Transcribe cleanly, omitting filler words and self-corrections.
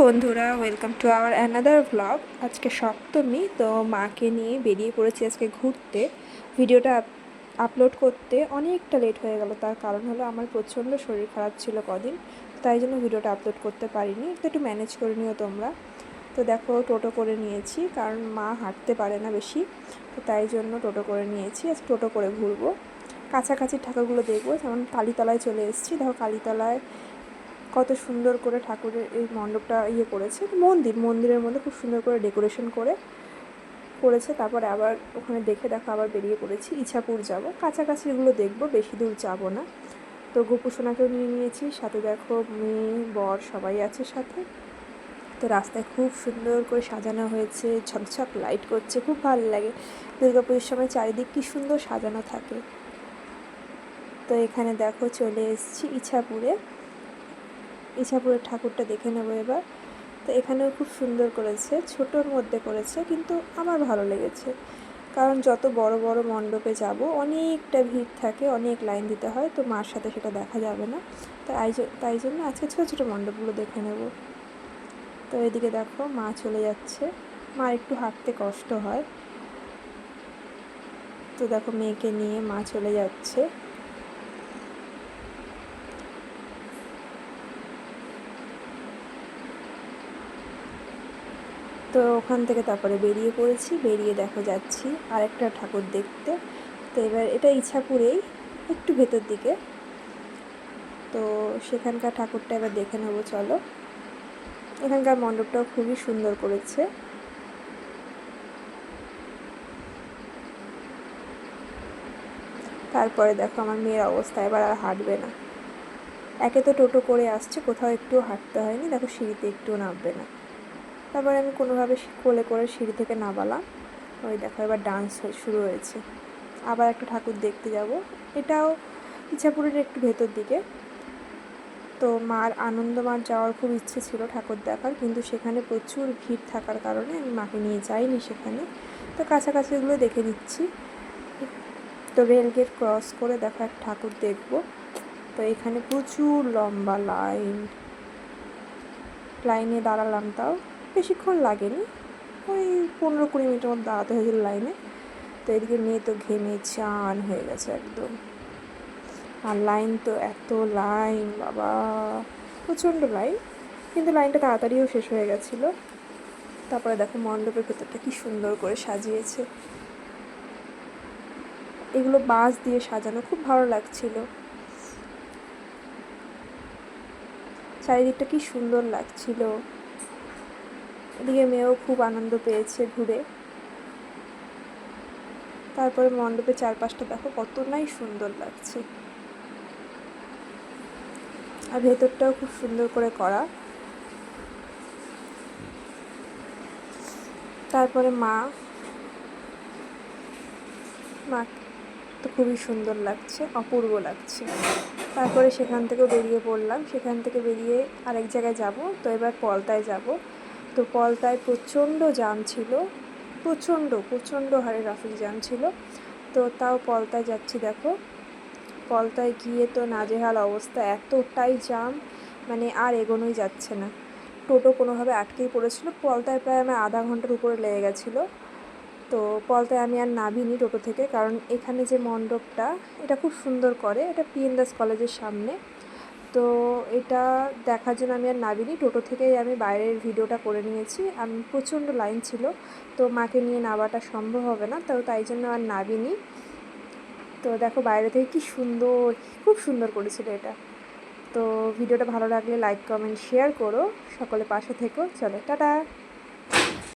বন্ধুরা, welcome to our another vlog. আজকে সপ্তমী, তো মাকে নিয়ে বেরিয়ে পড়েছি আজকে ঘুরতে। ভিডিওটা আপলোড করতে অনেকটা লেট হয়ে গেল, তার কারণ হলো আমার প্রচণ্ড শরীর খারাপ ছিল কদিন, তাই জন্য ভিডিওটা আপলোড করতে পারিনি। তো একটু ম্যানেজ করে নিও তোমরা। তো দেখো, টোটো করে নিয়েছি, কারণ মা হাঁটতে পারে না বেশি, তো তাই জন্য টোটো করে নিয়েছি। আজ টোটো করে ঘুরবো, কাছাকাছি ঠাকুরগুলো দেখবো। যেমন কালীতলায় চলে এসেছি। দেখো কালীতলায় কত সুন্দর করে ঠাকুরের এই মণ্ডপটা করেছে। মন্দিরের মধ্যে খুব সুন্দর করে ডেকোরেশন করেছে। তারপরে আবার ওখানে দেখে দেখো আবার বেরিয়ে পড়েছি। ইছাপুর যাব, কাছাকাছিগুলো দেখবো, বেশি দূর যাব না। তো গোপুসোনাকেও নিয়ে নিয়েছি সাথে। দেখো মেয়ে বর সবাই আছে সাথে। তো রাস্তায় খুব সুন্দর করে সাজানো হয়েছে, ঝকঝক লাইট করছে, খুব ভালো লাগে। দুর্গাপুজোর সময় চারিদিক কী সুন্দর সাজানো থাকে। তো এখানে দেখো চলে এসেছি ইছাপুরের ঠাকুরটা দেখে নেবো এবার। তো এখানেও খুব সুন্দর করেছে, ছোটোর মধ্যে করেছে, কিন্তু আমার ভালো লেগেছে। কারণ যত বড় বড় মণ্ডপে যাব অনেকটা ভিড় থাকে, অনেক লাইন দিতে হয়, তো মার সাথে সেটা দেখা যাবে না। তাই জন্য আজকে ছোটো ছোটো মণ্ডপগুলো দেখে নেব। তো এদিকে দেখো মা চলে যাচ্ছে। মার একটু হাঁটতে কষ্ট হয়, তো দেখো মেয়েকে নিয়ে মা চলে যাচ্ছে। তো ওখান থেকে তারপরে বেরিয়ে পড়েছি। বেরিয়ে দেখো যাচ্ছি আরেকটা ঠাকুর দেখতে। তো এবার এটা ইছাপুরেই, একটু ভেতর দিকে। তো সেখানকার ঠাকুরটা এবার দেখে নেবো, চলো। এখানকার মণ্ডপটাও খুবই সুন্দর করেছে। তারপরে দেখো আমার মেয়ের অবস্থা, এবার আর হাঁটবে না। একে তো টোটো করে আসছে, কোথাও একটু হাঁটতে হয়নি, দেখো সিঁড়িতে একটুও নামবে না। তারপরে আমি কোনোভাবে কোলে করে সিঁড়ি থেকে নামালাম। ওই দেখো এবার ডান্স শুরু হয়েছে। আবার একটা ঠাকুর দেখতে যাব, এটাও ইছাপুরের একটু ভেতর দিকে। তো আনন্দমাঠ যাওয়ার খুব ইচ্ছে ছিল ঠাকুর দেখার, কিন্তু সেখানে প্রচুর ভিড় থাকার কারণে আমি মাকে নিয়ে যাইনি সেখানে। তো কাছাকাছিগুলো দেখে নিচ্ছি। তো রেলগেট ক্রস করে দেখো এক ঠাকুর দেখব। তো এখানে প্রচুর লম্বা লাইনে দাঁড়ালাম, তাও বেশিক্ষণ লাগেনি, ওই 15-20 মিনিটের মধ্যে দাঁড়াতে হয়েছিল লাইনে। তো এদিকে মেয়ে তো ঘেমে চান হয়ে গেছে একদম। আর লাইন তো এত লাইন, বাবা প্রচণ্ড লাইন, কিন্তু লাইনটা তাড়াতাড়িও শেষ হয়ে গেছিলো। তারপরে দেখো মণ্ডপের ভেতরটা কি সুন্দর করে সাজিয়েছে। এগুলো বাঁশ দিয়ে সাজানো, খুব ভালো লাগছিল। চারিদিকটা কি সুন্দর লাগছিল। এদিকে মেয়েও খুব আনন্দ পেয়েছে ঘুরে। তারপরে মণ্ডপের চারপাশটা দেখো কত নাই সুন্দর লাগছে, আর ভেতরটাও খুব সুন্দর করে করা। তারপরে মা তো খুবই সুন্দর লাগছে, অপূর্ব লাগছে। তারপরে সেখান থেকেও বেরিয়ে পড়লাম। সেখান থেকে বেরিয়ে আরেক জায়গায় যাব। তো এবার পলতায় যাব। তো পলতায় প্রচণ্ড জ্যাম ছিল, প্রচণ্ড হারে ট্রাফিক জ্যাম ছিল। তো তাও পলতায় যাচ্ছি। দেখো পলতায় গিয়ে তো নাজেহাল অবস্থা, এতটাই জ্যাম, মানে আর এগোনোই যাচ্ছে না। টোটো কোনোভাবে আটকেই পড়েছিল। পলতায় প্রায় আমার আধা ঘন্টার উপরে লেগে গেছিলো। তো পলতায় আমি আর নামিনি টোটো থেকে, কারণ এখানে যে মণ্ডপটা এটা খুব সুন্দর করে, এটা পিএন দাস কলেজের সামনে। তো এটা দেখার জন্য আমি আর নামিনি, টোটো থেকেই আমি বাইরের ভিডিওটা করে নিয়েছি। আমি প্রচণ্ড লাইন ছিল, তো মাকে নিয়ে নামাটা সম্ভব হবে না, তাই জন্য আর নামিনি। তো দেখো বাইরে থেকে কি সুন্দর, খুব সুন্দর করেছিল এটা। তো ভিডিওটা ভালো লাগলে লাইক কমেন্ট শেয়ার করো, সকলে পাশে থেকো। চলো টাটা।